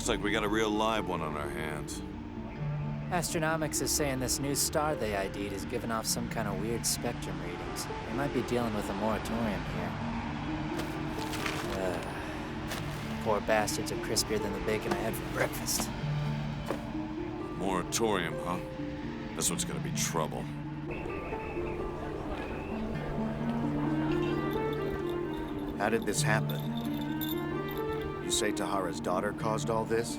Looks like we got a real live one on our hands. Astronomics is saying this new star they ID'd is giving off some kind of weird spectrum readings. They might be dealing with a moratorium here. Poor bastards are crispier than the bacon I had for breakfast. Moratorium, huh? That's what's gonna be trouble. How did this happen? You say Tahara's daughter caused all this?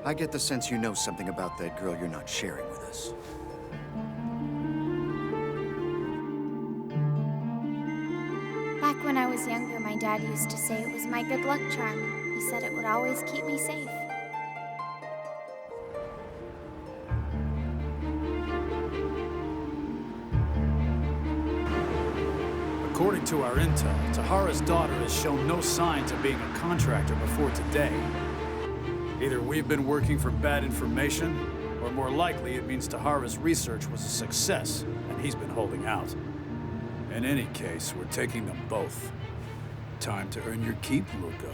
I get the sense you know something about that girl you're not sharing with us. Back when I was younger, my dad used to say it was my good luck charm. He said it would always keep me safe. According to our intel, Tahara's daughter has shown no signs of being a contractor before today. Either we've been working from bad information, or more likely it means Tahara's research was a success, and he's been holding out. In any case, we're taking them both. Time to earn your keep, Luca.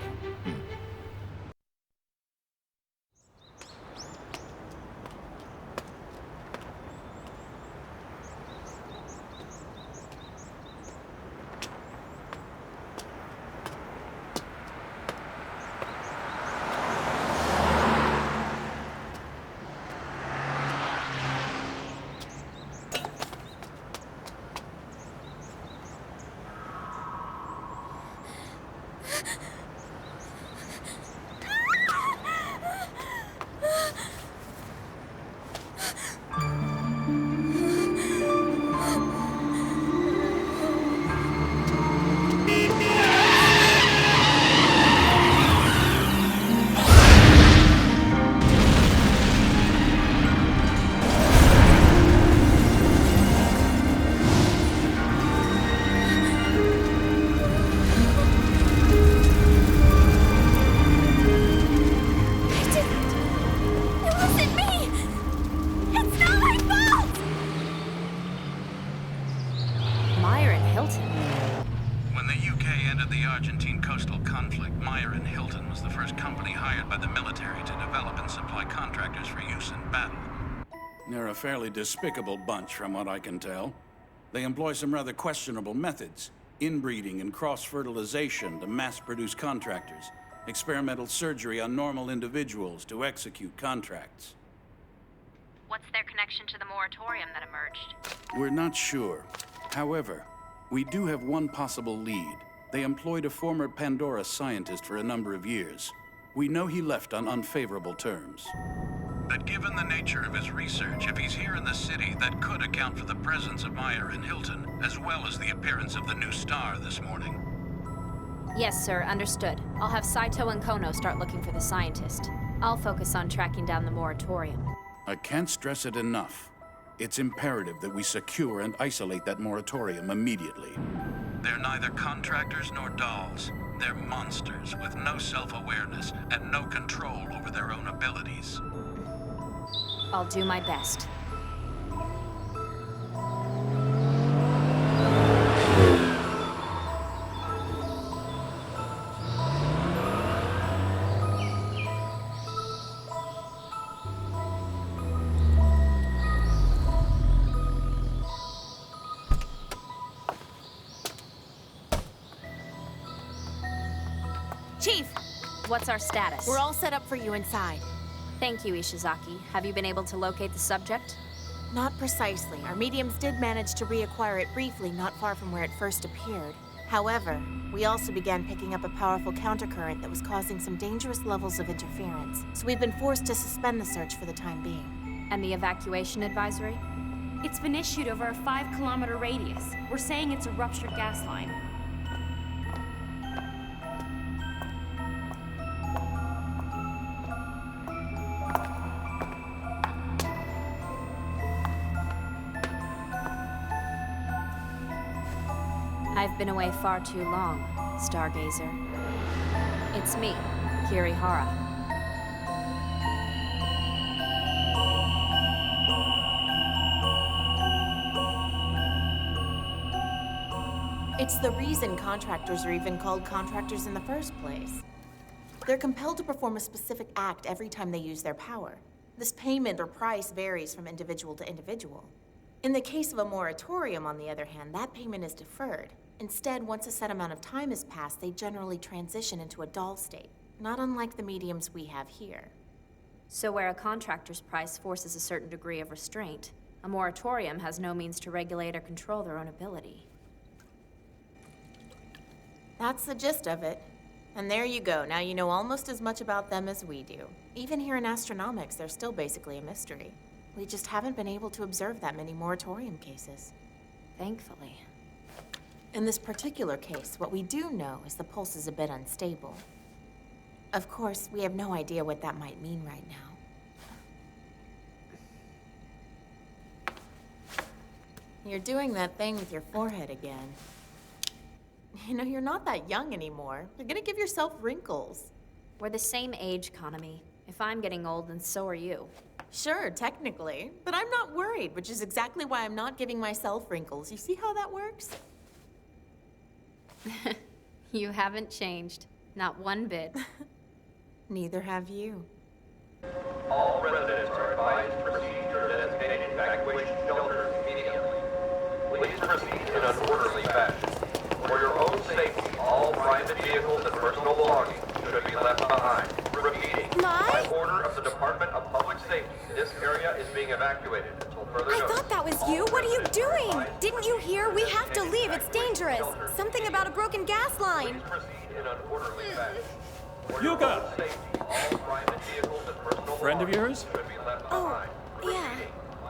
They're a fairly despicable bunch, from what I can tell. They employ some rather questionable methods. Inbreeding and cross-fertilization to mass-produce contractors. Experimental surgery on normal individuals to execute contracts. What's their connection to the moratorium that emerged? We're not sure. However, we do have one possible lead. They employed a former Pandora scientist for a number of years. We know he left on unfavorable terms. But given the nature of his research, if he's here in the city, that could account for the presence of Meyer and Hilton, as well as the appearance of the new star this morning. Yes, sir, understood. I'll have Saito and Kono start looking for the scientist. I'll focus on tracking down the moratorium. I can't stress it enough. It's imperative that we secure and isolate that moratorium immediately. They're neither contractors nor dolls. They're monsters with no self-awareness and no control over their own abilities. I'll do my best. Chief! What's our status? We're all set up for you inside. Thank you, Ishizaki. Have you been able to locate the subject? Not precisely. Our mediums did manage to reacquire it briefly, not far from where it first appeared. However, we also began picking up a powerful countercurrent that was causing some dangerous levels of interference. So we've been forced to suspend the search for the time being. And the evacuation advisory? It's been issued over a 5-kilometer radius. We're saying it's a ruptured gas line. I've been away far too long, Stargazer. It's me, Kirihara. It's the reason contractors are even called contractors in the first place. They're compelled to perform a specific act every time they use their power. This payment or price varies from individual to individual. In the case of a moratorium, on the other hand, that payment is deferred. Instead, once a set amount of time has passed, they generally transition into a dull state, not unlike the mediums we have here. So where a contractor's price forces a certain degree of restraint, a moratorium has no means to regulate or control their own ability. That's the gist of it. And there you go. Now you know almost as much about them as we do. Even here in astronomics, they're still basically a mystery. We just haven't been able to observe that many moratorium cases. Thankfully. In this particular case, what we do know is the pulse is a bit unstable. Of course, we have no idea what that might mean right now. You're doing that thing with your forehead again. You know, you're not that young anymore. You're gonna give yourself wrinkles. We're the same age, Konami. If I'm getting old, then so are you. Sure, technically. But I'm not worried, which is exactly why I'm not giving myself wrinkles. You see how that works? You haven't changed. Not one bit. Neither have you. All residents are advised to proceed to their designated evacuation shelters immediately. Please proceed in an orderly fashion. For your own safety, all private vehicles and personal belongings should be left behind. Repeating, by order of the Department of Public Safety, this area is being evacuated until further notice. I thought that was you. What are you doing? Didn't you hear? We have to leave. It's dangerous. Something about a broken gas line. Please proceed in an orderly fashion. Yuka! All private vehicles and personal Friend of yours? should be left Oh, behind. yeah.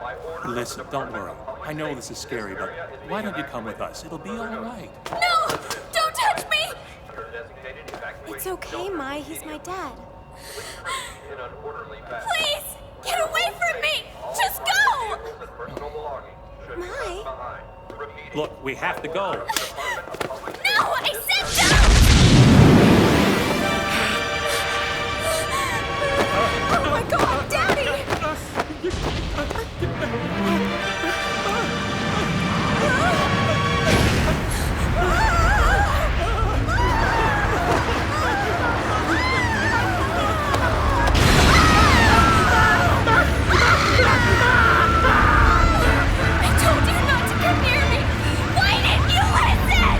By order of Listen, the don't Department worry. of Public I know Safety, this is scary, this but area is why being don't you come with evacuated us? It'll be all right. No! Don't touch me! Your designated evacuation It's okay, shelter Mai. He's my dad. in an orderly fashion. Please! Get away from me! Just go! Vehicles and personal belongings should be Mai? left behind. Repeating, Look, we have to go. Department of Public Safety, No! I this said area no! Oh my God, Daddy! I told you not to come near me! Why didn't you listen?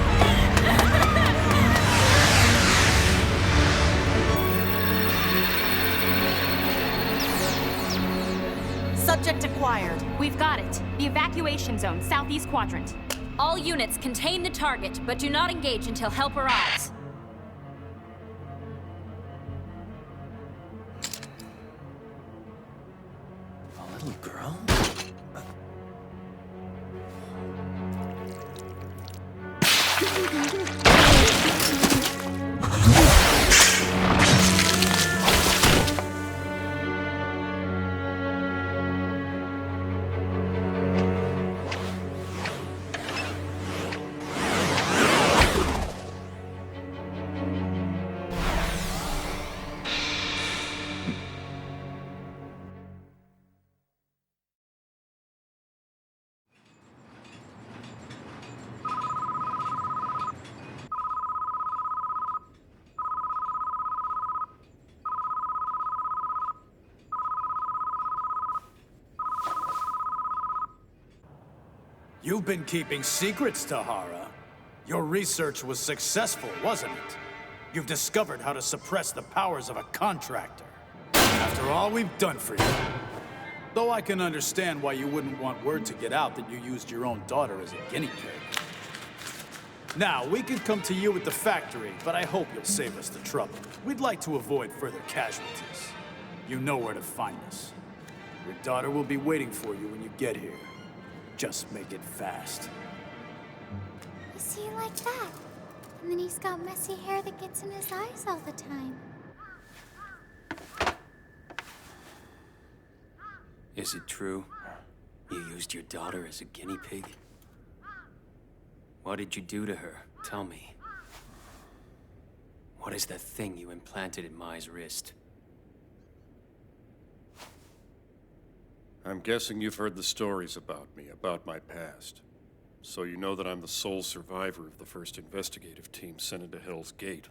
Subject acquired. We've got it. The evacuation zone, southeast quadrant. All units contain the target, but do not engage until help arrives. A little girl? You've been keeping secrets, Tahara. Your research was successful, wasn't it? You've discovered how to suppress the powers of a contractor. After all we've done for you. Though I can understand why you wouldn't want word to get out that you used your own daughter as a guinea pig. Now, we could come to you at the factory, but I hope you'll save us the trouble. We'd like to avoid further casualties. You know where to find us. Your daughter will be waiting for you when you get here. Just make it fast. Is he like that? And then he's got messy hair that gets in his eyes all the time. Is it true? You used your daughter as a guinea pig? What did you do to her? Tell me. What is that thing you implanted in Mai's wrist? I'm guessing you've heard the stories about me, about my past. So you know that I'm the sole survivor of the first investigative team sent into Hell's Gate.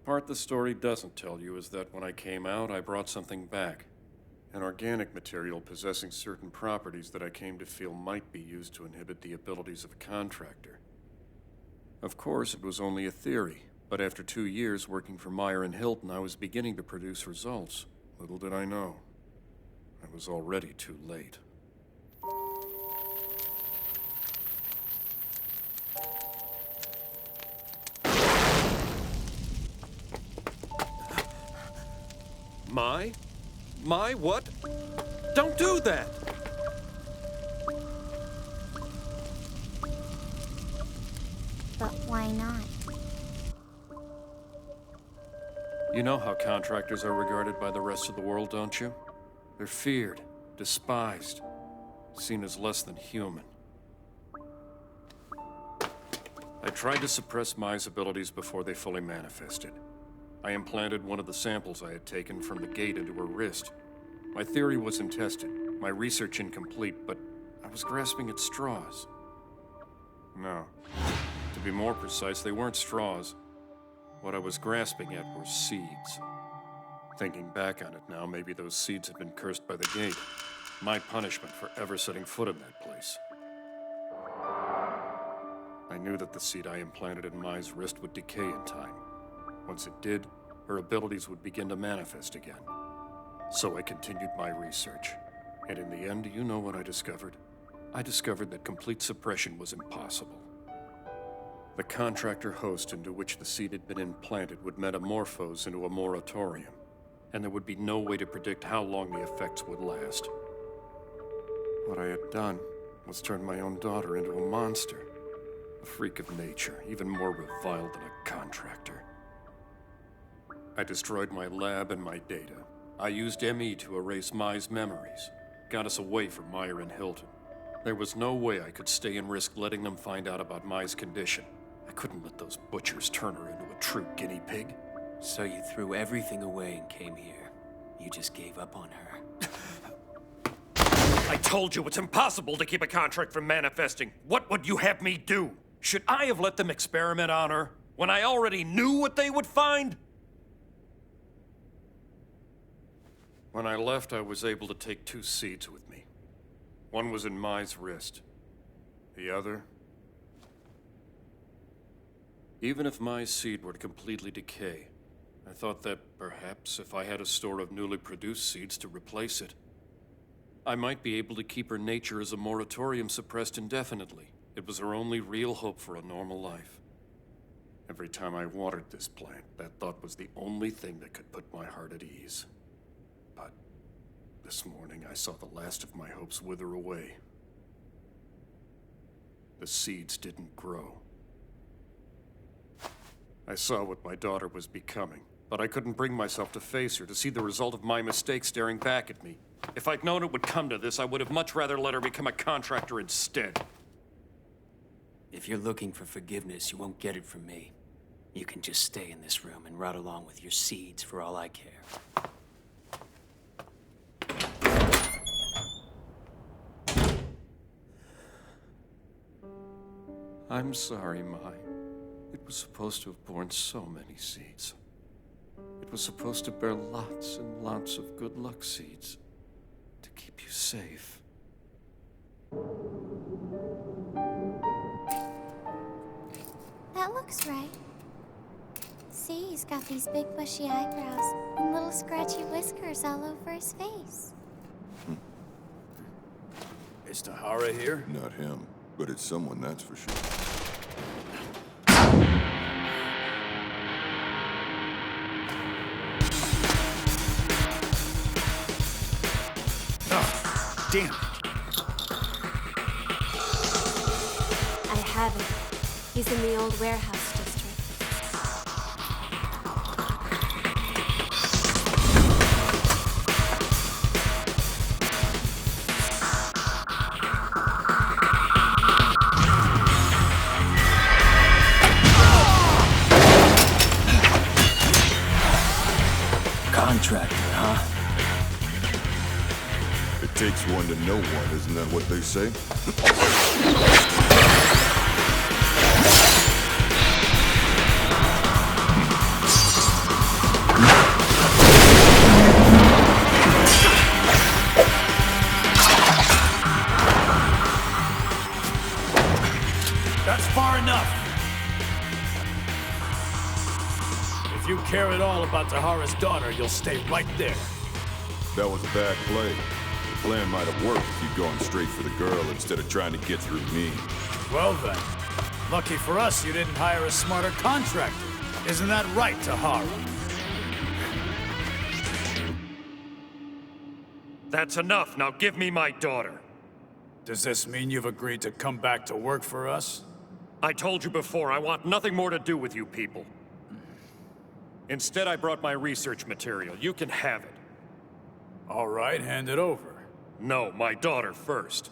part the story doesn't tell you is that when I came out, I brought something back. An organic material possessing certain properties that I came to feel might be used to inhibit the abilities of a contractor. Of course, it was only a theory, but after 2 years working for Meyer and Hilton, I was beginning to produce results. Little did I know, I was already too late. My what? Don't do that! But why not? You know how contractors are regarded by the rest of the world, don't you? They're feared, despised, seen as less than human. I tried to suppress Mai's abilities before they fully manifested. I implanted one of the samples I had taken from the gate into her wrist. My theory wasn't tested, my research incomplete, but I was grasping at straws. No. To be more precise, they weren't straws. What I was grasping at were seeds. Thinking back on it now, maybe those seeds had been cursed by the gate. My punishment for ever setting foot in that place. I knew that the seed I implanted in Mai's wrist would decay in time. Once it did, her abilities would begin to manifest again. So I continued my research. And in the end, you know what I discovered? I discovered that complete suppression was impossible. The contractor host into which the seed had been implanted would metamorphose into a moratorium, and there would be no way to predict how long the effects would last. What I had done was turn my own daughter into a monster, a freak of nature, even more reviled than a contractor. I destroyed my lab and my data. I used ME to erase Mai's memories, got us away from Meyer and Hilton. There was no way I could stay and risk letting them find out about Mai's condition. I couldn't let those butchers turn her into a true guinea pig. So you threw everything away and came here. You just gave up on her. I told you it's impossible to keep a contract from manifesting. What would you have me do? Should I have let them experiment on her when I already knew what they would find? When I left, I was able to take 2 seeds with me. One was in Mai's wrist. The other... Even if Mai's seed were to completely decay, I thought that perhaps if I had a store of newly produced seeds to replace it, I might be able to keep her nature as a moratorium suppressed indefinitely. It was her only real hope for a normal life. Every time I watered this plant, that thought was the only thing that could put my heart at ease. But this morning, I saw the last of my hopes wither away. The seeds didn't grow. I saw what my daughter was becoming, but I couldn't bring myself to face her, to see the result of my mistake staring back at me. If I'd known it would come to this, I would have much rather let her become a contractor instead. If you're looking for forgiveness, you won't get it from me. You can just stay in this room and rot along with your seeds for all I care. I'm sorry, Mai. It was supposed to have borne so many seeds. It was supposed to bear lots and lots of good luck seeds to keep you safe. That looks right. See, he's got these big bushy eyebrows and little scratchy whiskers all over his face. Is Tahara here? Not him, but it's someone, that's for sure. Damn. I have him. He's in the old warehouse district. Contractor, huh? It takes one to know one, isn't that what they say? enough! If you care at all about Tahara's daughter, you'll stay right there. That was a bad play. The plan might have worked if you'd gone straight for the girl instead of trying to get through me. Well then, lucky for us you didn't hire a smarter contractor. Isn't that right, Tahara? That's enough. Now give me my daughter. Does this mean you've agreed to come back to work for us? I told you before, I want nothing more to do with you people. Instead, I brought my research material. You can have it. All right, hand it over. No, my daughter first.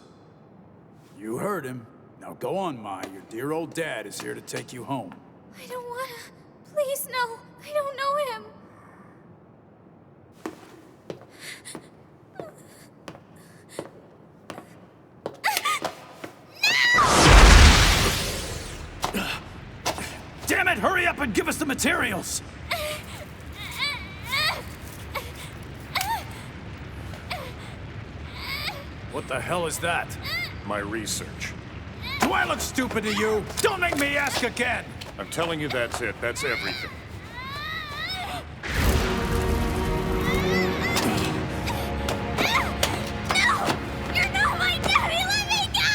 You heard him. Now go on, Mai. Your dear old dad is here to take you home. I don't wanna. Please, no. I don't know him. Damn it! Hurry up and give us the materials! What the hell is that? My research. Do I look stupid to you? Don't make me ask again! I'm telling you that's it. That's everything. No! You're not my daddy! Let me go!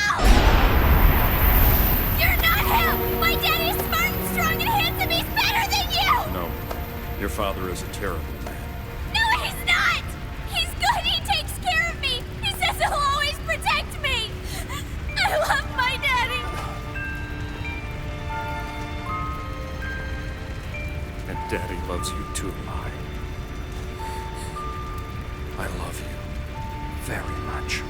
You're not him! My daddy's smart and strong and handsome! He's better than you! No. Your father is a terrible man. No, he's not! He's good! He takes care of me! He says he'll always protect me! I love my daddy! And Daddy loves you too, Mai. I love you very much.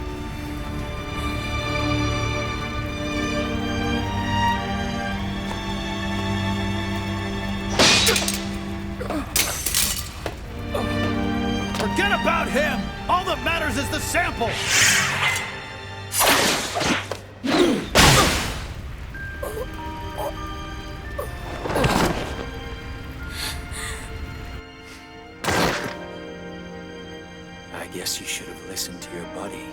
Forget about him! All that matters is the sample! I guess you should have listened to your buddy.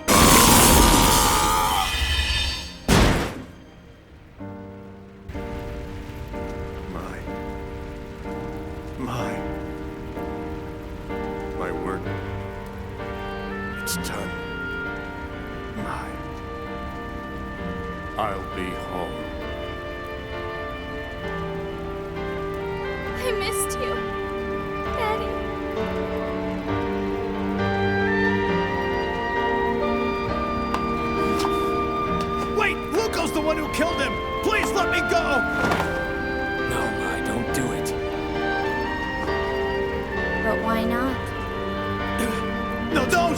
My word. It's done. I'll be home. I missed you, Daddy. Wait! Luco's the one who killed him! Please let me go! No, Mai, don't do it. But why not? No, don't!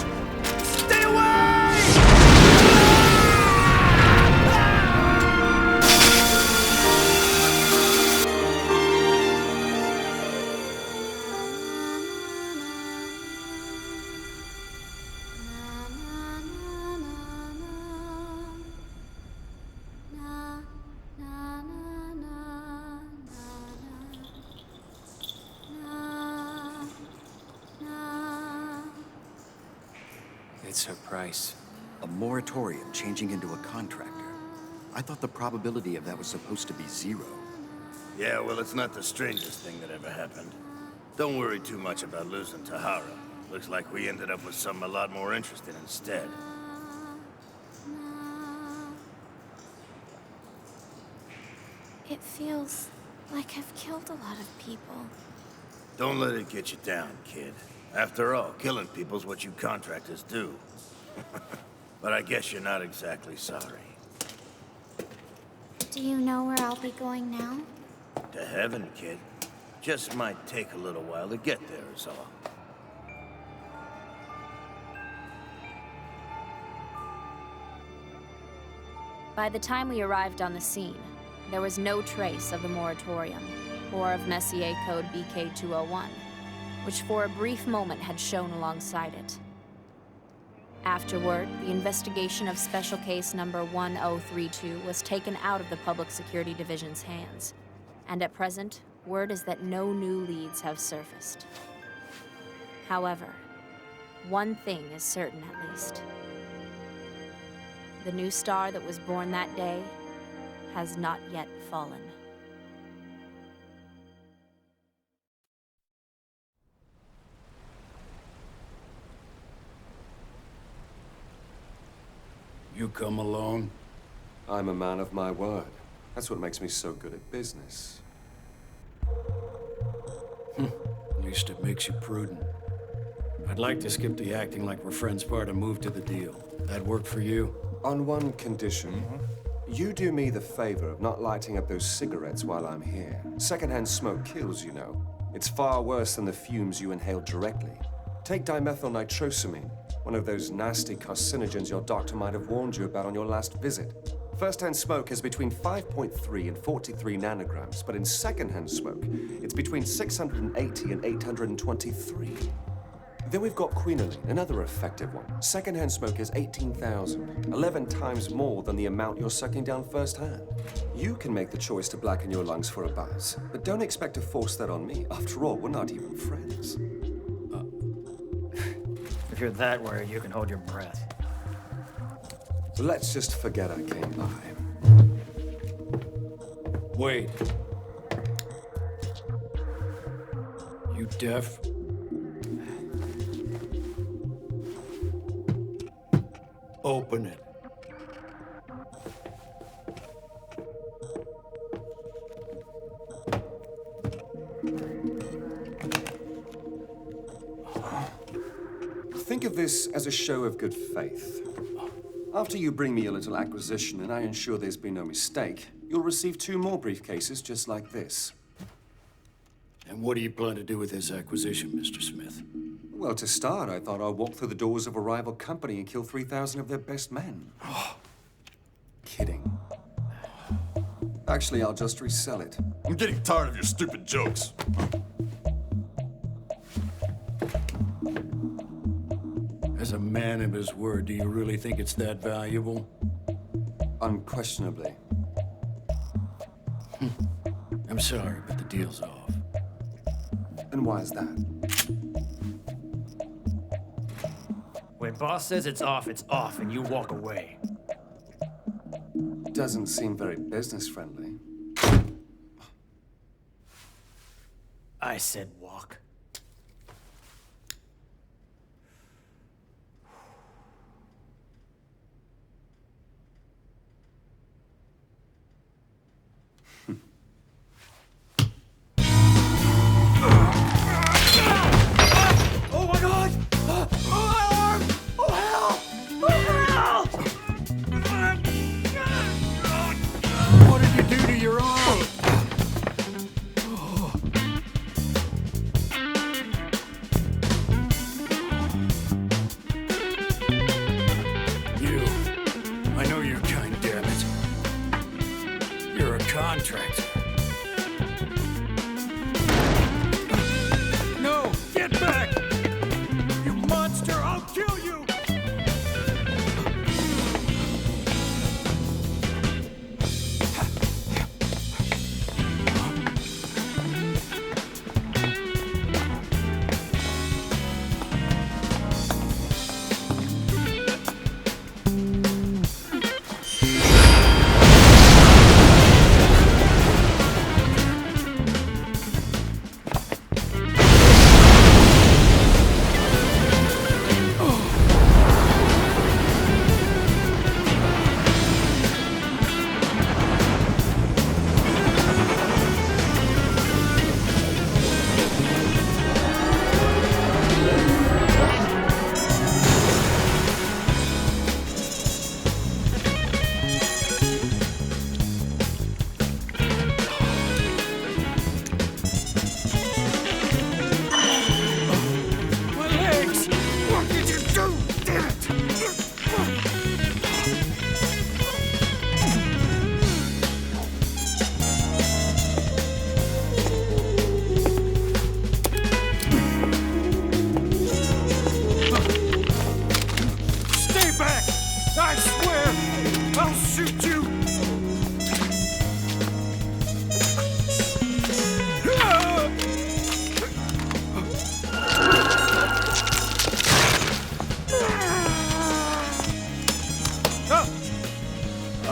Stay away! It's her price. A moratorium changing into a contractor. I thought the probability of that was supposed to be 0. Yeah, well, it's not the strangest thing that ever happened. Don't worry too much about losing Tahara. Looks like we ended up with something a lot more interesting instead. It feels like I've killed a lot of people. Don't let it get you down, kid. After all, killing people's what you contractors do. But I guess you're not exactly sorry. Do you know where I'll be going now? To heaven, kid. Just might take a little while to get there, is all. By the time we arrived on the scene, there was no trace of the moratorium, or of Messier Code BK-201, which for a brief moment had shown alongside it. Afterward, the investigation of Special Case Number 1032 was taken out of the Public Security Division's hands, and at present, word is that no new leads have surfaced. However, one thing is certain at least. The new star that was born that day has not yet fallen. You come alone? I'm a man of my word. That's what makes me so good at business. At least it makes you prudent. I'd like to skip the acting like we're friends part and move to the deal. That work for you? On one condition. You do me the favor of not lighting up those cigarettes while I'm here. Secondhand smoke kills, you know. It's far worse than the fumes you inhale directly. Take dimethylnitrosamine, one of those nasty carcinogens your doctor might have warned you about on your last visit. First-hand smoke is between 5.3 and 43 nanograms, but in second-hand smoke, it's between 680 and 823. Then we've got quinoline, another effective one. Second-hand smoke is 18,000, 11 times more than the amount you're sucking down first-hand. You can make the choice to blacken your lungs for a buzz, but don't expect to force that on me. After all, we're not even friends. If you're that worried, you can hold your breath. Let's just forget I came by. Wait. You deaf? Open it. Think of this as a show of good faith. After you bring me a little acquisition and I ensure there's been no mistake, you'll receive 2 more briefcases just like this. And what do you plan to do with this acquisition, Mr. Smith? Well, to start, I thought I'd walk through the doors of a rival company and kill 3,000 of their best men. Kidding. Actually, I'll just resell it. I'm getting tired of your stupid jokes. As a man of his word, do you really think it's that valuable? Unquestionably. I'm sorry, but the deal's off. And why is that? When boss says it's off, and you walk away. Doesn't seem very business-friendly. I said walk. What did you do to your arm? You. I know your kind, damn it. You're a contractor. No! Get back! You monster! I'll kill you!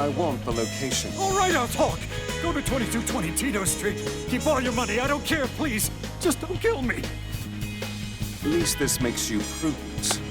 I want the location. All right, I'll talk. Go to 2220 Tito Street. Keep all your money. I don't care, please. Just don't kill me. At least this makes you prudent.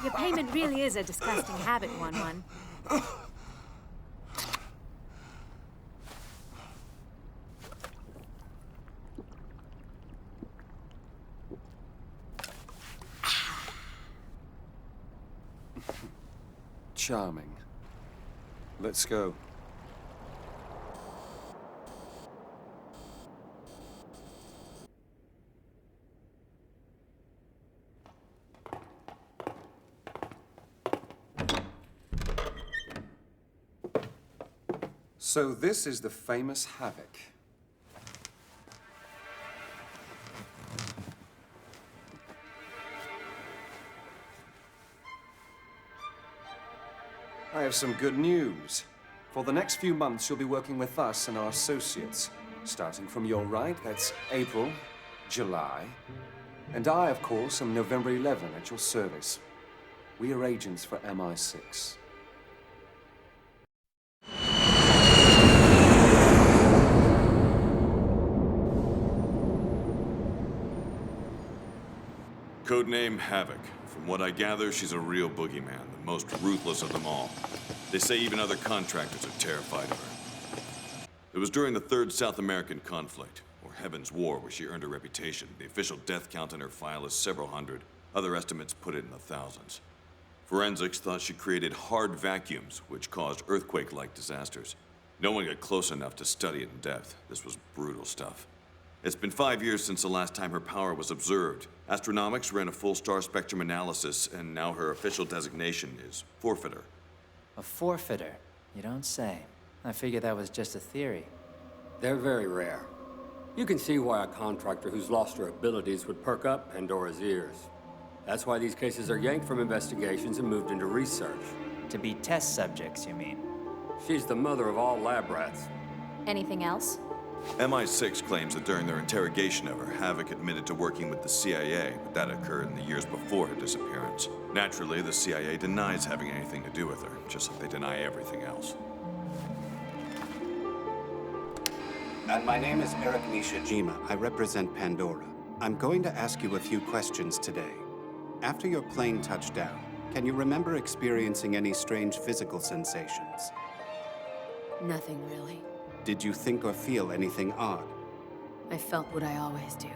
Your payment really is a disgusting habit, 1-1. Charming. Let's go. So this is the famous Havoc. I have some good news. For the next few months, you'll be working with us and our associates. Starting from your right, that's April, July. And I, of course, am November 11 at your service. We are agents for MI6. Codename Havoc. From what I gather, she's a real boogeyman, the most ruthless of them all. They say even other contractors are terrified of her. It was during the Third South American conflict, or Heaven's War, where she earned her reputation. The official death count in her file is several hundred. Other estimates put it in the thousands. Forensics thought she created hard vacuums, which caused earthquake-like disasters. No one got close enough to study it in depth. This was brutal stuff. It's been 5 years since the last time her power was observed. Astronomics ran a full star spectrum analysis, and now her official designation is forfeiter. A forfeiter? You don't say. I figured that was just a theory. They're very rare. You can see why a contractor who's lost her abilities would perk up Pandora's ears. That's why these cases are yanked from investigations and moved into research. To be test subjects, you mean? She's the mother of all lab rats. Anything else? MI6 claims that during their interrogation of her, Havoc admitted to working with the CIA, but that occurred in the years before her disappearance. Naturally, the CIA denies having anything to do with her, just like they deny everything else. And my name is Eric Nishijima. I represent Pandora. I'm going to ask you a few questions today. After your plane touched down, can you remember experiencing any strange physical sensations? Nothing really. Did you think or feel anything odd? I felt what I always do.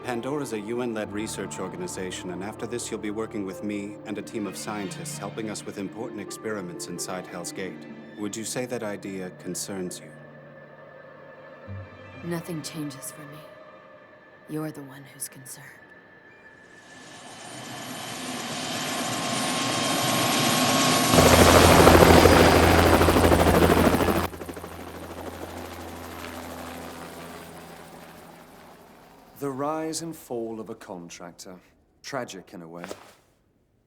Pandora's a UN-led research organization, and after this you'll be working with me and a team of scientists helping us with important experiments inside Hell's Gate. Would you say that idea concerns you? Nothing changes for me. You're the one who's concerned. The rise and fall of a contractor. Tragic in a way.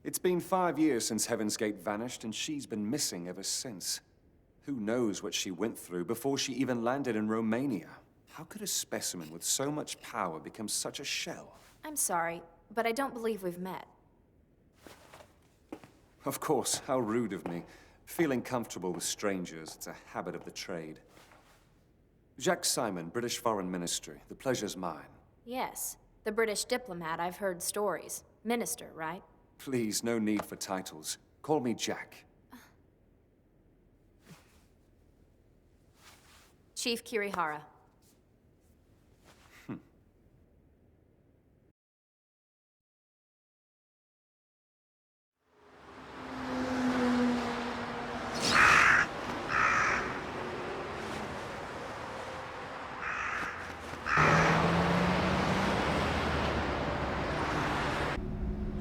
It's been 5 years since Heaven's Gate vanished, and she's been missing ever since. Who knows what she went through before she even landed in Romania? How could a specimen with so much power become such a shell? I'm sorry, but I don't believe we've met. Of course, how rude of me. Feeling comfortable with strangers, it's a habit of the trade. Jacques Simon, British Foreign Ministry. The pleasure's mine. Yes, the British diplomat. I've heard stories. Minister, right? Please, no need for titles. Call me Jack. Chief Kirihara.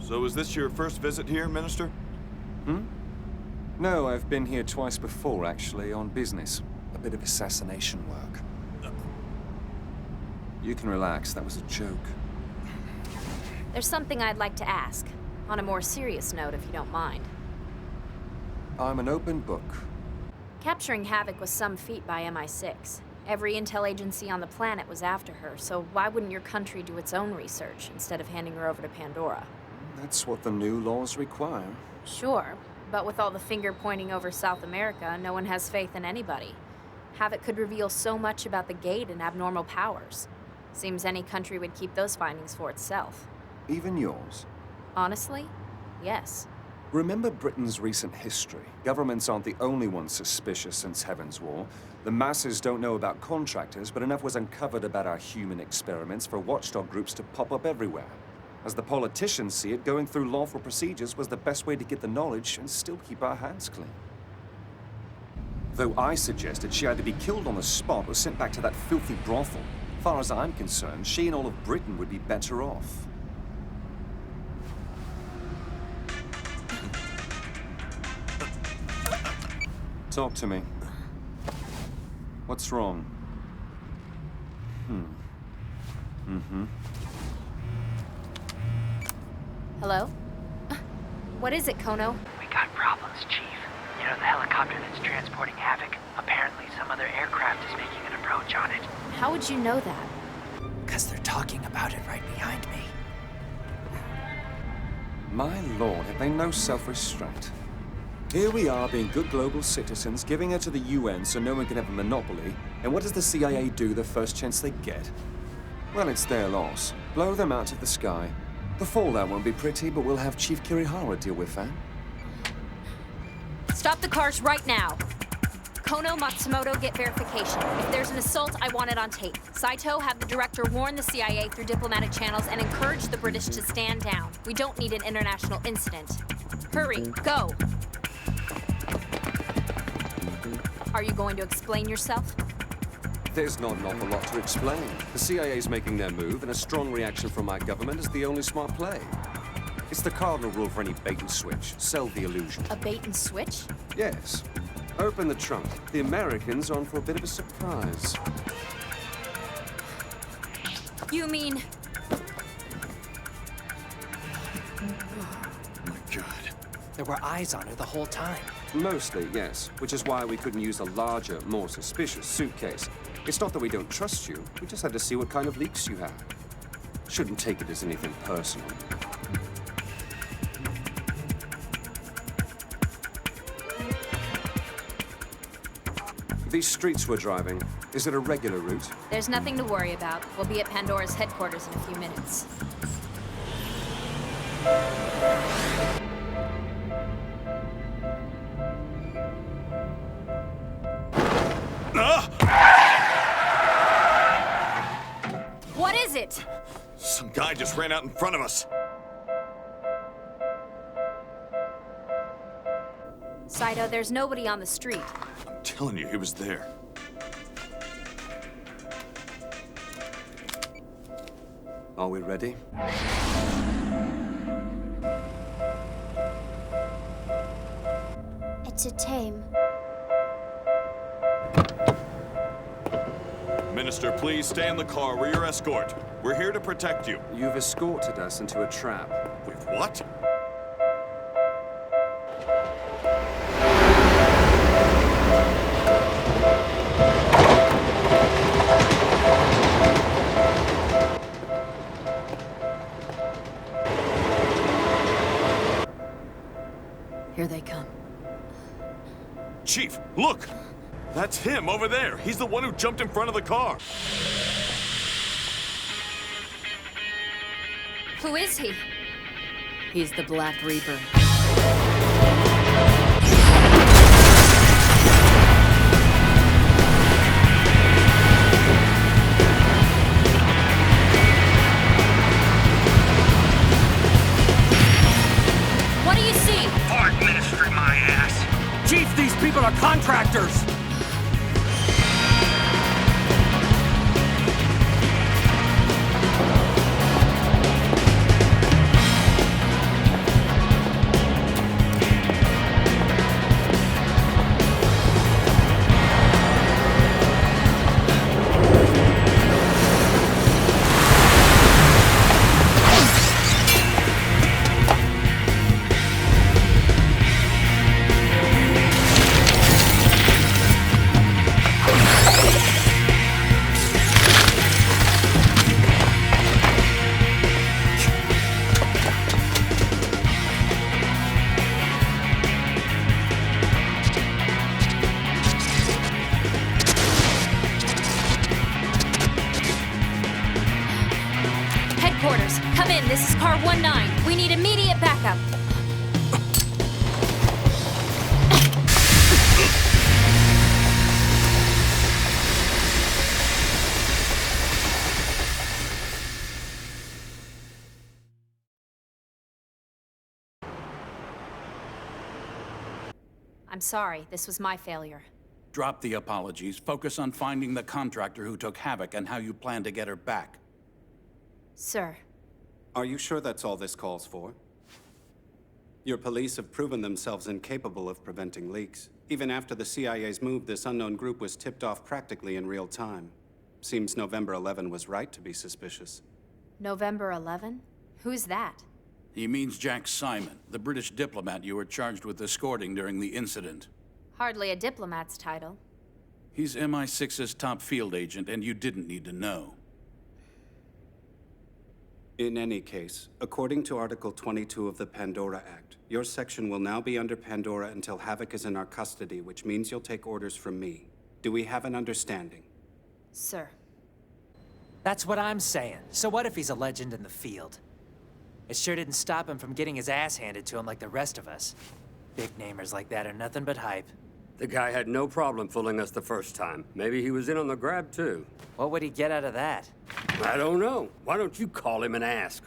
So is this your first visit here, Minister? No, I've been here twice before, actually, on business. A bit of assassination work. You can relax, that was a joke. There's something I'd like to ask. On a more serious note, if you don't mind. I'm an open book. Capturing Havoc was some feat by MI6. Every intel agency on the planet was after her, so why wouldn't your country do its own research instead of handing her over to Pandora? That's what the new laws require. Sure, but with all the finger pointing over South America, no one has faith in anybody. Havoc could reveal so much about the Gate and abnormal powers. Seems any country would keep those findings for itself. Even yours? Honestly, yes. Remember Britain's recent history. Governments aren't the only ones suspicious since Heaven's War. The masses don't know about contractors, but enough was uncovered about our human experiments for watchdog groups to pop up everywhere. As the politicians see it, going through lawful procedures was the best way to get the knowledge and still keep our hands clean. Though I suggested she either be killed on the spot or sent back to that filthy brothel. As far as I'm concerned, she and all of Britain would be better off. Talk to me. What's wrong? Hello? What is it, Kono? We got problems, Chief. You know the helicopter that's transporting Havoc? Apparently some other aircraft is making an approach on it. How would you know that? Because they're talking about it right behind me. My lord, have they no self-restraint? Here we are being good global citizens, giving her to the UN so no one can have a monopoly, and what does the CIA do the first chance they get? Well, it's their loss. Blow them out of the sky. The fallout won't be pretty, but we'll have Chief Kirihara deal with that. Stop the cars right now! Kono, Matsumoto, get verification. If there's an assault, I want it on tape. Saito, have the director warn the CIA through diplomatic channels and encourage the British to stand down. We don't need an international incident. Hurry, go! Are you going to explain yourself? There's not an awful lot to explain. The CIA's making their move, and a strong reaction from our government is the only smart play. It's the cardinal rule for any bait and switch. Sell the illusion. A bait and switch? Yes. Open the trunk. The Americans are on for a bit of a surprise. You mean... There were eyes on her the whole time. Mostly, yes. Which is why we couldn't use a larger, more suspicious suitcase. It's not that we don't trust you. We just had to see what kind of leaks you had. Shouldn't take it as anything personal. These streets we're driving, is it a regular route? There's nothing to worry about. We'll be at Pandora's headquarters in a few minutes. What is it? Some guy just ran out in front of us. Saito, there's nobody on the street. I'm telling you, he was there. Are we ready? It's a tame. Minister, please stay in the car. We're your escort. We're here to protect you. You've escorted us into a trap. Wait, what? Here they come. Chief, look! That's him over there. He's the one who jumped in front of the car. Who is he? He's the Black Reaper. What do you see? Art ministry, my ass. Chief, these people are contractors! this is Car 19. We need immediate backup. I'm sorry, this was my failure. Drop the apologies. Focus on finding the contractor who took Havoc and how you plan to get her back. Sir. Are you sure that's all this calls for? Your police have proven themselves incapable of preventing leaks. Even after the CIA's move, this unknown group was tipped off practically in real time. Seems November 11 was right to be suspicious. November 11? Who's that? He means Jack Simon, the British diplomat you were charged with escorting during the incident. Hardly a diplomat's title. He's MI6's top field agent, and you didn't need to know. In any case, according to Article 22 of the Pandora Act, your section will now be under Pandora until Havoc is in our custody, which means you'll take orders from me. Do we have an understanding? Sir. That's what I'm saying. So what if he's a legend in the field? It sure didn't stop him from getting his ass handed to him like the rest of us. Big namers like that are nothing but hype. The guy had no problem fooling us the first time. Maybe he was in on the grab, too. What would he get out of that? I don't know. Why don't you call him and ask?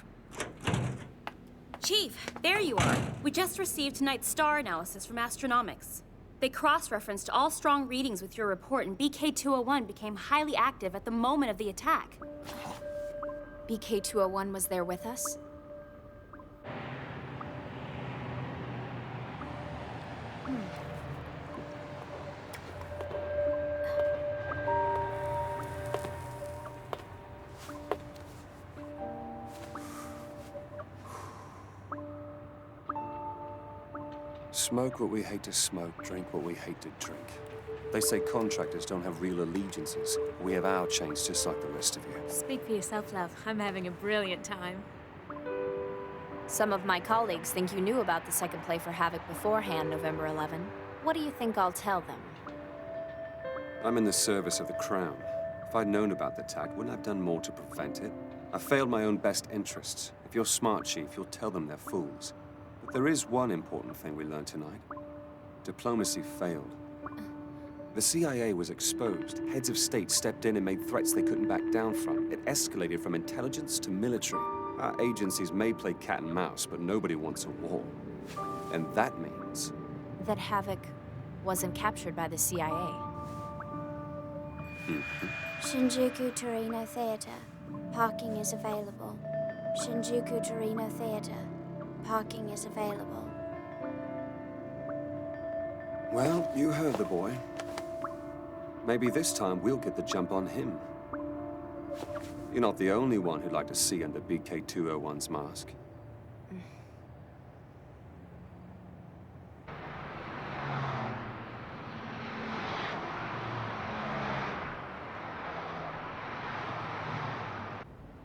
Chief, there you are. We just received tonight's star analysis from Astronomics. They cross-referenced all strong readings with your report, and BK-201 became highly active at the moment of the attack. BK-201 was there with us? Smoke what we hate to smoke, drink what we hate to drink. They say contractors don't have real allegiances. We have our chains just like the rest of you. Speak for yourself, love. I'm having a brilliant time. Some of my colleagues think you knew about the second play for Havoc beforehand, November 11. What do you think I'll tell them? I'm in the service of the Crown. If I'd known about the attack, wouldn't I have done more to prevent it? I failed my own best interests. If you're smart, Chief, you'll tell them they're fools. But there is one important thing we learned tonight. Diplomacy failed. The CIA was exposed. Heads of state stepped in and made threats they couldn't back down from. It escalated from intelligence to military. Our agencies may play cat and mouse, but nobody wants a war. And that means... that Havoc wasn't captured by the CIA. Shinjuku Torino Theater. Parking is available. Shinjuku Torino Theater. Parking is available. Well, you heard the boy. Maybe this time we'll get the jump on him. You're not the only one who'd like to see under BK-201's mask.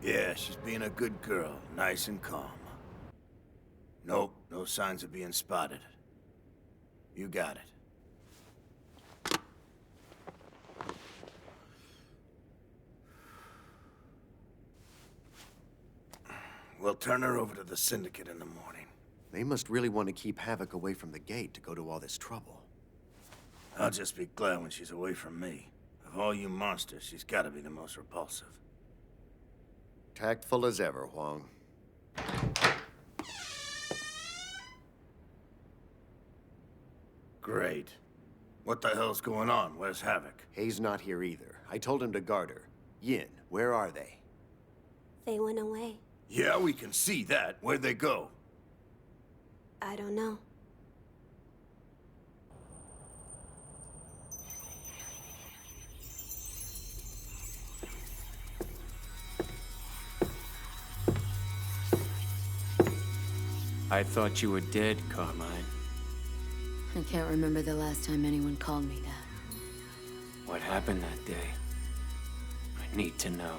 Yeah, she's being a good girl, nice and calm. Nope, no signs of being spotted. You got it. We'll turn her over to the Syndicate in the morning. They must really want to keep Havoc away from the gate to go to all this trouble. I'll just be glad when she's away from me. Of all you monsters, she's gotta be the most repulsive. Tactful as ever, Huang. Great. What the hell's going on? Where's Havoc? Hayes not here either. I told him to guard her. Yin, where are they? They went away. Yeah, we can see that. Where'd they go? I don't know. I thought you were dead, Carmine. I can't remember the last time anyone called me that. What happened that day? I need to know.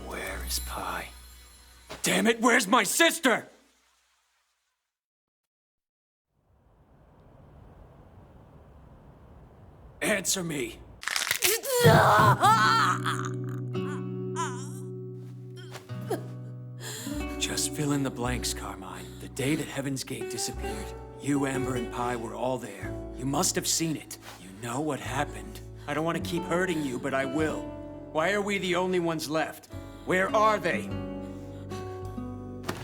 Where is Pi? Damn it, where's my sister? Answer me. Just fill in the blanks, Carmine. The day that Heaven's Gate disappeared, you, Amber, and Pi were all there. You must have seen it. You know what happened. I don't want to keep hurting you, but I will. Why are we the only ones left? Where are they?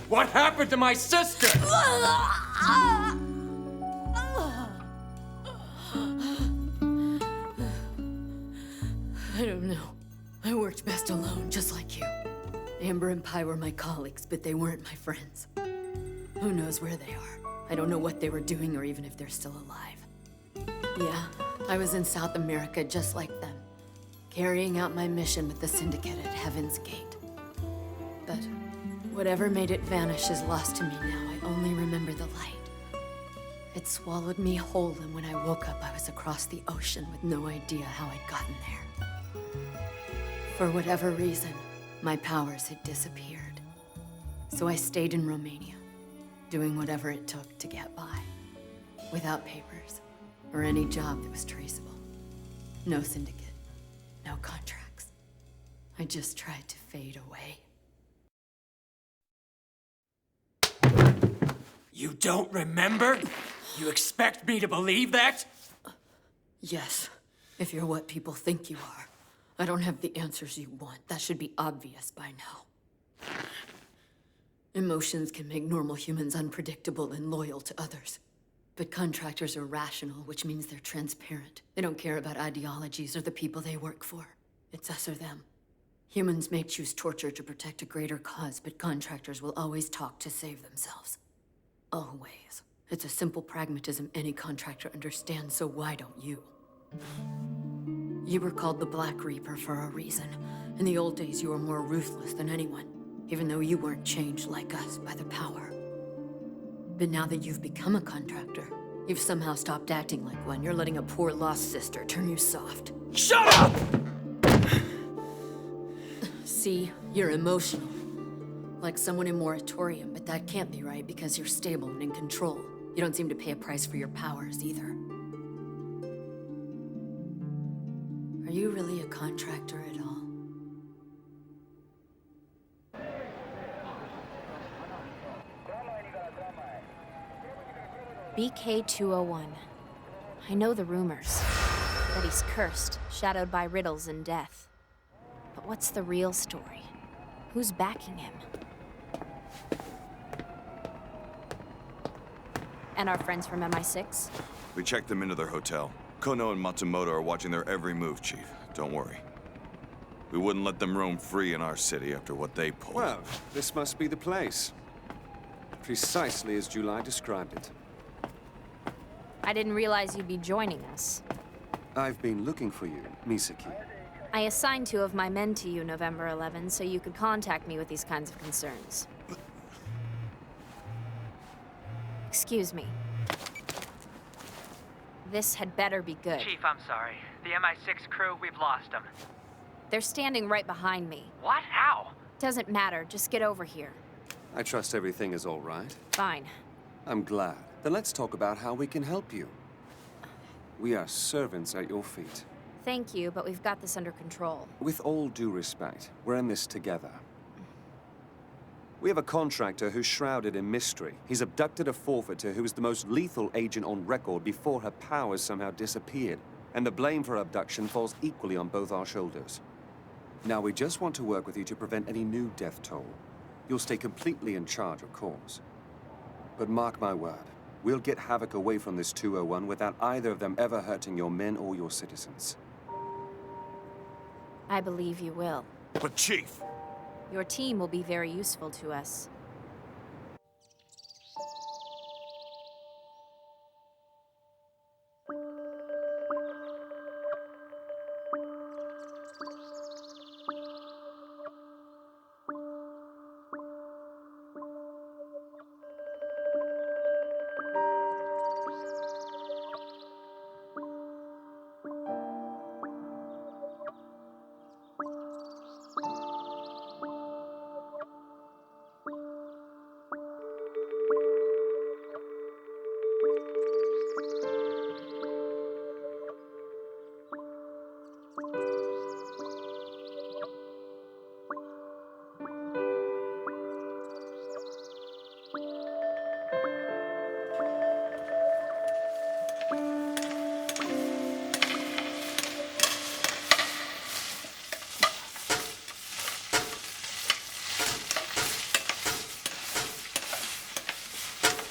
What happened to my sister? I don't know. I worked best alone, just like you. Amber and Pi were my colleagues, but they weren't my friends. Who knows where they are? I don't know what they were doing or even if they're still alive. Yeah, I was in South America just like them, carrying out my mission with the Syndicate at Heaven's Gate. But whatever made it vanish is lost to me now. I only remember the light. It swallowed me whole, and when I woke up, I was across the ocean with no idea how I'd gotten there. For whatever reason, my powers had disappeared. So I stayed in Romania, doing whatever it took to get by. Without papers, or any job that was traceable. No syndicate, no contracts. I just tried to fade away. You don't remember? You expect me to believe that? Yes, if you're what people think you are. I don't have the answers you want. That should be obvious by now. Emotions can make normal humans unpredictable and loyal to others. But contractors are rational, which means they're transparent. They don't care about ideologies or the people they work for. It's us or them. Humans may choose torture to protect a greater cause, but contractors will always talk to save themselves. Always. It's a simple pragmatism any contractor understands, so why don't you? You were called the Black Reaper for a reason. In the old days, you were more ruthless than anyone, even though you weren't changed like us by the power. But now that you've become a contractor, you've somehow stopped acting like one. You're letting a poor lost sister turn you soft. Shut up! See, you're emotional. Like someone in moratorium, but that can't be right because you're stable and in control. You don't seem to pay a price for your powers either. Are you really a contractor at all? BK-201. I know the rumors. That he's cursed, shadowed by riddles and death. But what's the real story? Who's backing him? And our friends from MI6? We checked them into their hotel. Kono and Matsumoto are watching their every move, Chief. Don't worry. We wouldn't let them roam free in our city after what they pulled. Well, this must be the place. Precisely as July described it. I didn't realize you'd be joining us. I've been looking for you, Misaki. I assigned 2 of my men to you November 11, so you could contact me with these kinds of concerns. Excuse me. This had better be good. Chief, I'm sorry. The MI6 crew, we've lost them. They're standing right behind me. What? How? Doesn't matter. Just get over here. I trust everything is all right. Fine. I'm glad. Then let's talk about how we can help you. We are servants at your feet. Thank you, but we've got this under control. With all due respect, we're in this together. We have a contractor who's shrouded in mystery. He's abducted a forfeiter who was the most lethal agent on record before her powers somehow disappeared. And the blame for her abduction falls equally on both our shoulders. Now, we just want to work with you to prevent any new death toll. You'll stay completely in charge, of course. But mark my word, we'll get Havoc away from this 201 without either of them ever hurting your men or your citizens. I believe you will. But Chief! Your team will be very useful to us.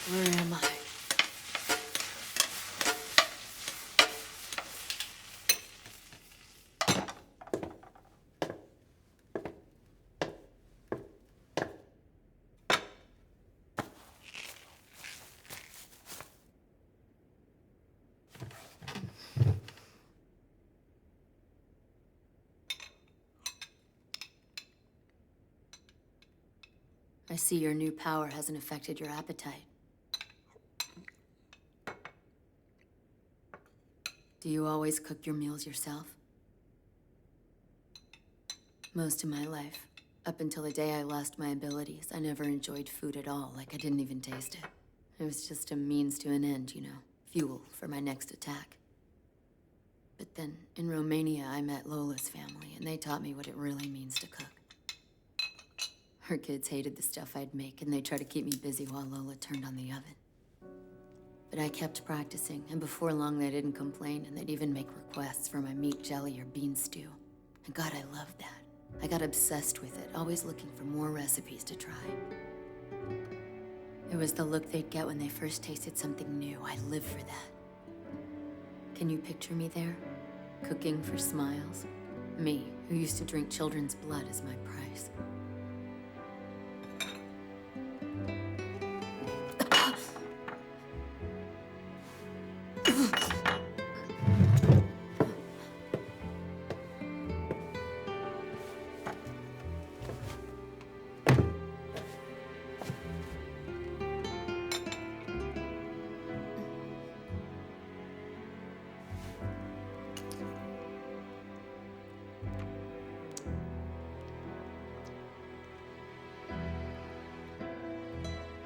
Where am I? I see your new power hasn't affected your appetite. Do you always cook your meals yourself? Most of my life, up until the day I lost my abilities, I never enjoyed food at all, like I didn't even taste it. It was just a means to an end, you know, fuel for my next attack. But then, in Romania, I met Lola's family, and they taught me what it really means to cook. Her kids hated the stuff I'd make, and they tried to keep me busy while Lola turned on the oven. But I kept practicing, and before long they didn't complain, and they'd even make requests for my meat jelly or bean stew. And God, I loved that. I got obsessed with it, always looking for more recipes to try. It was the look they'd get when they first tasted something new. I lived for that. Can you picture me there? Cooking for smiles? Me, who used to drink children's blood as my price.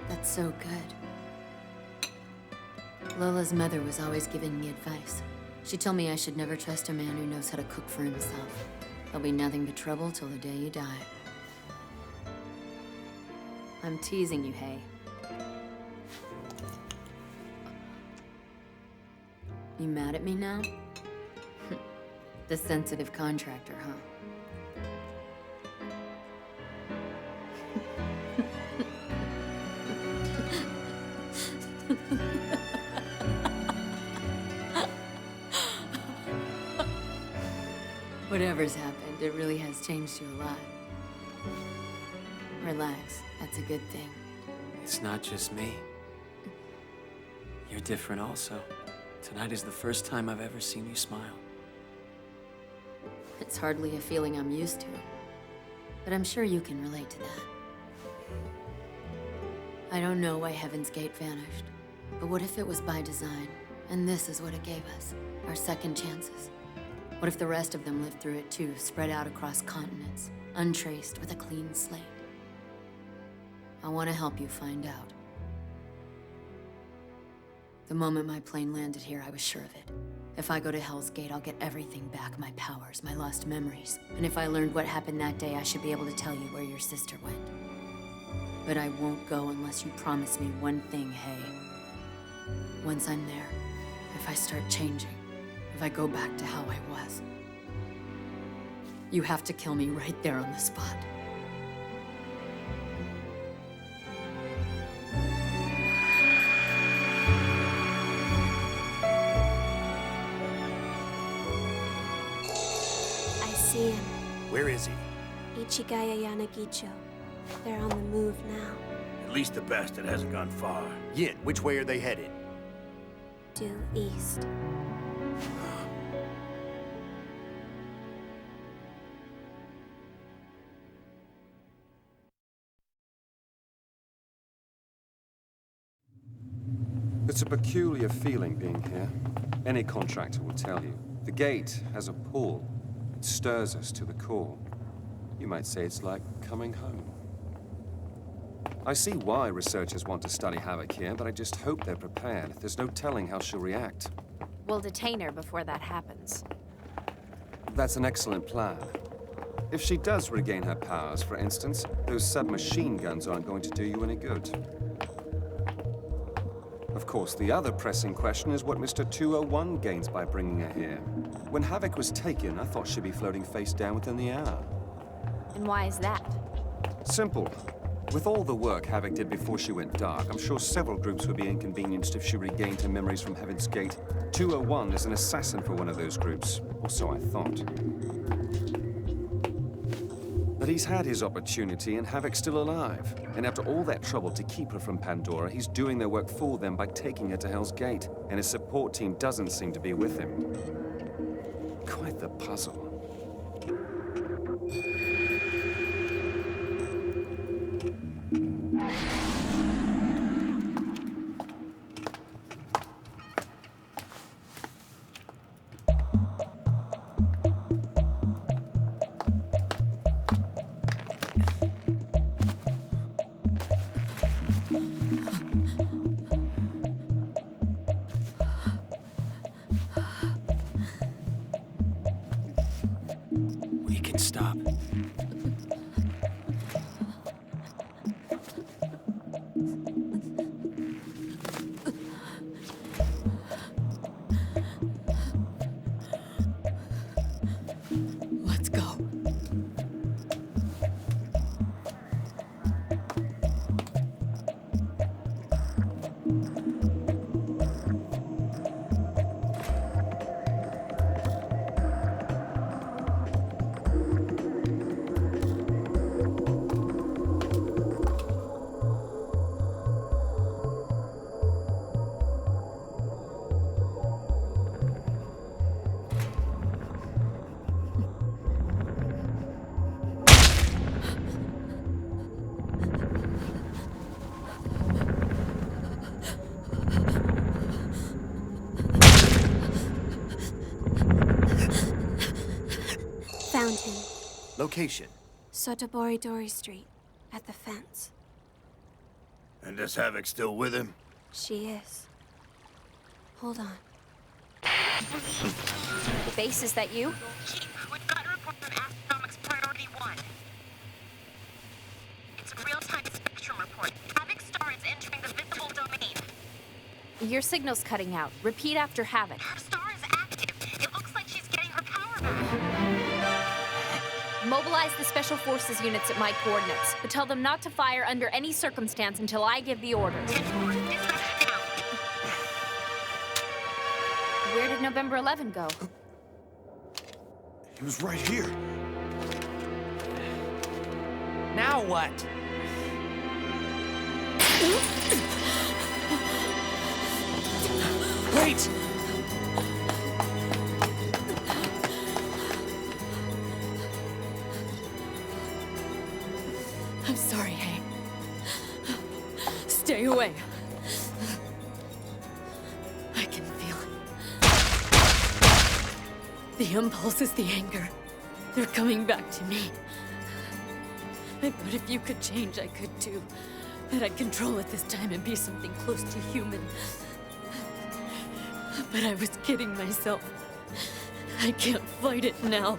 That's so good. Lola's mother was always giving me advice. She told me I should never trust a man who knows how to cook for himself. There'll be nothing but trouble till the day you die. I'm teasing you, hey? You mad at me now? The sensitive contractor, huh? Whatever's happened, it really has changed you a lot. Relax, that's a good thing. It's not just me. You're different also. Tonight is the first time I've ever seen you smile. It's hardly a feeling I'm used to, but I'm sure you can relate to that. I don't know why Heaven's Gate vanished, but what if it was by design, and this is what it gave us, our second chances? What if the rest of them lived through it too, spread out across continents, untraced with a clean slate? I want to help you find out. The moment my plane landed here, I was sure of it. If I go to Hell's Gate, I'll get everything back, my powers, my lost memories. And if I learned what happened that day, I should be able to tell you where your sister went. But I won't go unless you promise me one thing, hey. Once I'm there, if I start changing, if I go back to how I was, you have to kill me right there on the spot. I see him. Where is he? Ichigaya Yanagicho. They're on the move now. At least the bastard hasn't gone far. Yin, which way are they headed? Due east. It's a peculiar feeling being here. Any contractor will tell you. The gate has a pull. It stirs us to the core. You might say it's like coming home. I see why researchers want to study Havoc here, but I just hope they're prepared. There's no telling how she'll react. We'll detain her before that happens. That's an excellent plan. If she does regain her powers, for instance, those submachine guns aren't going to do you any good. Of course, the other pressing question is what Mr. 201 gains by bringing her here. When Havoc was taken, I thought she'd be floating face down within the hour. And why is that? Simple. With all the work Havoc did before she went dark, I'm sure several groups would be inconvenienced if she regained her memories from Heaven's Gate. 201 is an assassin for one of those groups, or so I thought. But he's had his opportunity, and Havoc's still alive. And after all that trouble to keep her from Pandora, he's doing their work for them by taking her to Hell's Gate. And his support team doesn't seem to be with him. Quite the puzzle. Stop. Let's go. Found him. Location. Sotoboridori Street, at the fence. And is Havoc still with him? She is. Hold on. Base, is that you? Chief, we've got a report from Astronomics Priority 1. It's a real-time spectrum report. Havoc star is entering the visible domain. Your signal's cutting out. Repeat after Havoc. Her star is active. It looks like she's getting her power back. Mobilize the Special Forces units at my coordinates, but tell them not to fire under any circumstance until I give the orders. Where did November 11 go? He was right here. Now what? Wait! I'm sorry, Hank. Stay away. I can feel it. The impulse is the anger. They're coming back to me. I thought if you could change, I could too. That I'd control it this time and be something close to human. But I was kidding myself. I can't fight it now.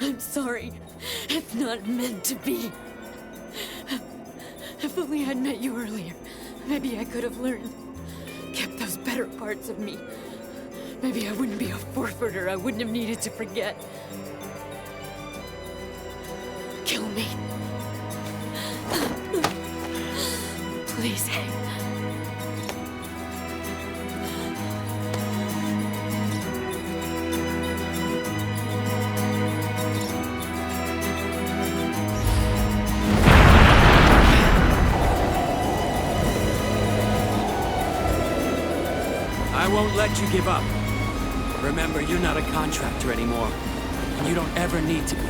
I'm sorry. It's not meant to be. If only I'd met you earlier, maybe I could have learned. Kept those better parts of me. Maybe I wouldn't be a forfeiter. I wouldn't have needed to forget. Kill me. Please, Hank. I won't let you give up. Remember, you're not a contractor anymore, and you don't ever need to be.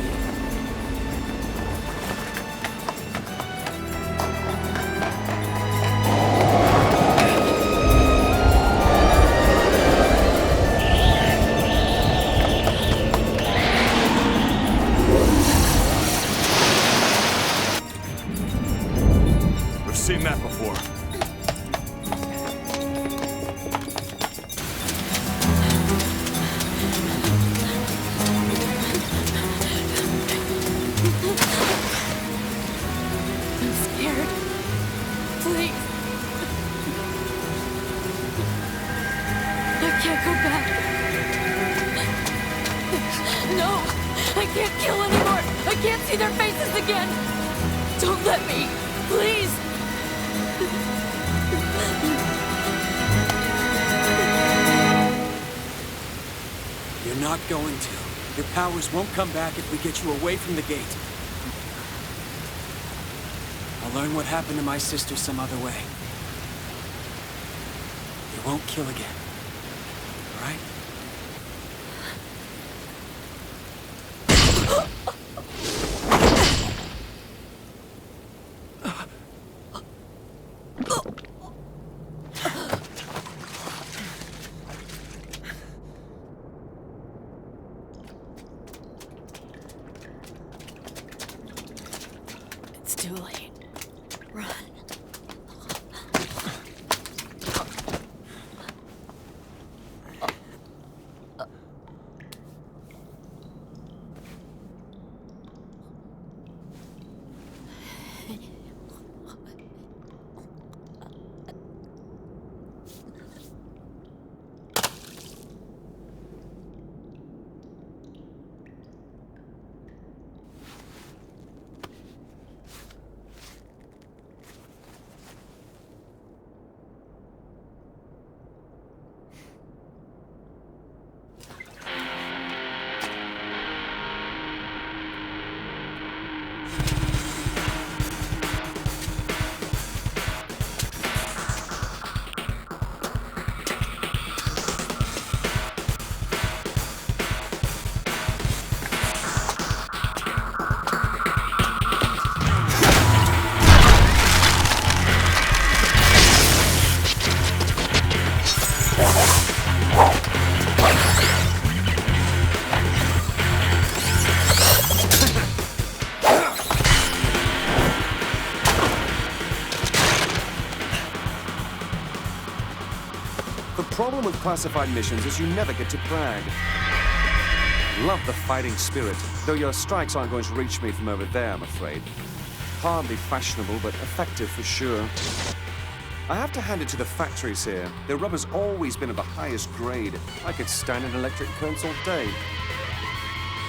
We've seen that before. I can't kill anymore! I can't see their faces again! Don't let me! Please! You're not going to. Your powers won't come back if we get you away from the gate. I'll learn what happened to my sister some other way. You won't kill again. All right? It's too late. Run. The problem with classified missions is you never get to brag. Love the fighting spirit, though your strikes aren't going to reach me from over there, I'm afraid. Hardly fashionable, but effective for sure. I have to hand it to the factories here. Their rubber's always been of the highest grade. I could stand in electric currents all day.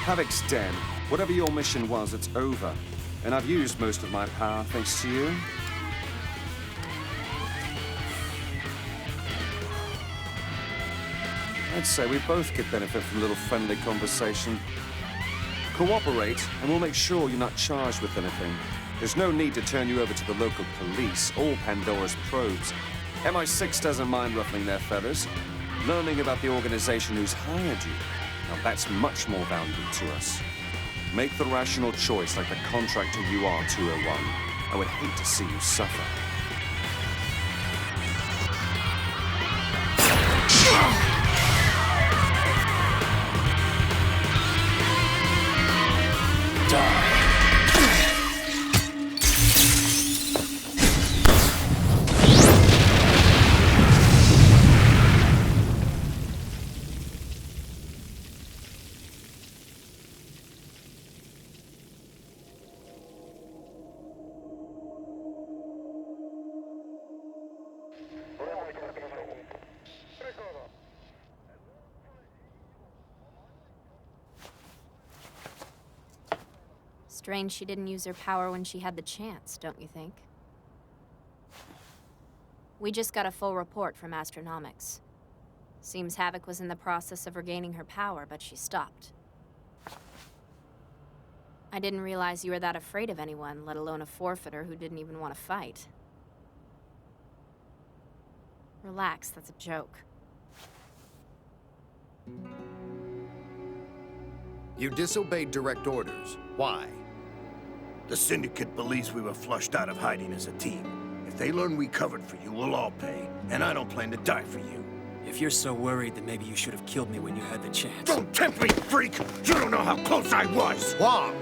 Havoc's den. Whatever your mission was, it's over. And I've used most of my power thanks to you. I'd say we both could benefit from a little friendly conversation. Cooperate, and we'll make sure you're not charged with anything. There's no need to turn you over to the local police or Pandora's probes. MI6 doesn't mind ruffling their feathers. Learning about the organization who's hired you, now that's much more valuable to us. Make the rational choice like the contractor you are, 201. I would hate to see you suffer. Strange she didn't use her power when she had the chance, don't you think? We just got a full report from Astronomics. Seems Havoc was in the process of regaining her power, but she stopped. I didn't realize you were that afraid of anyone, let alone a forfeiter who didn't even want to fight. Relax, that's a joke. You disobeyed direct orders. Why? The Syndicate believes we were flushed out of hiding as a team. If they learn we covered for you, we'll all pay. And I don't plan to die for you. If you're so worried, then maybe you should have killed me when you had the chance. Don't tempt me, freak! You don't know how close I was! Wong!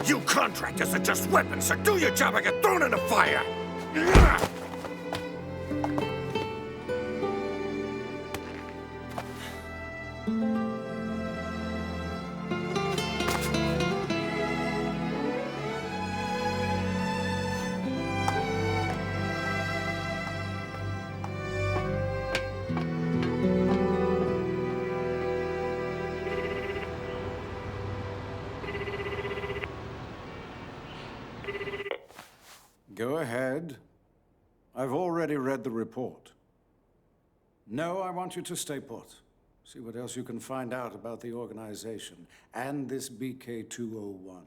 You contractors are just weapons, so do your job or get thrown in the fire! Go ahead. I've already read the report. No, I want you to stay put. See what else you can find out about the organization and this BK-201.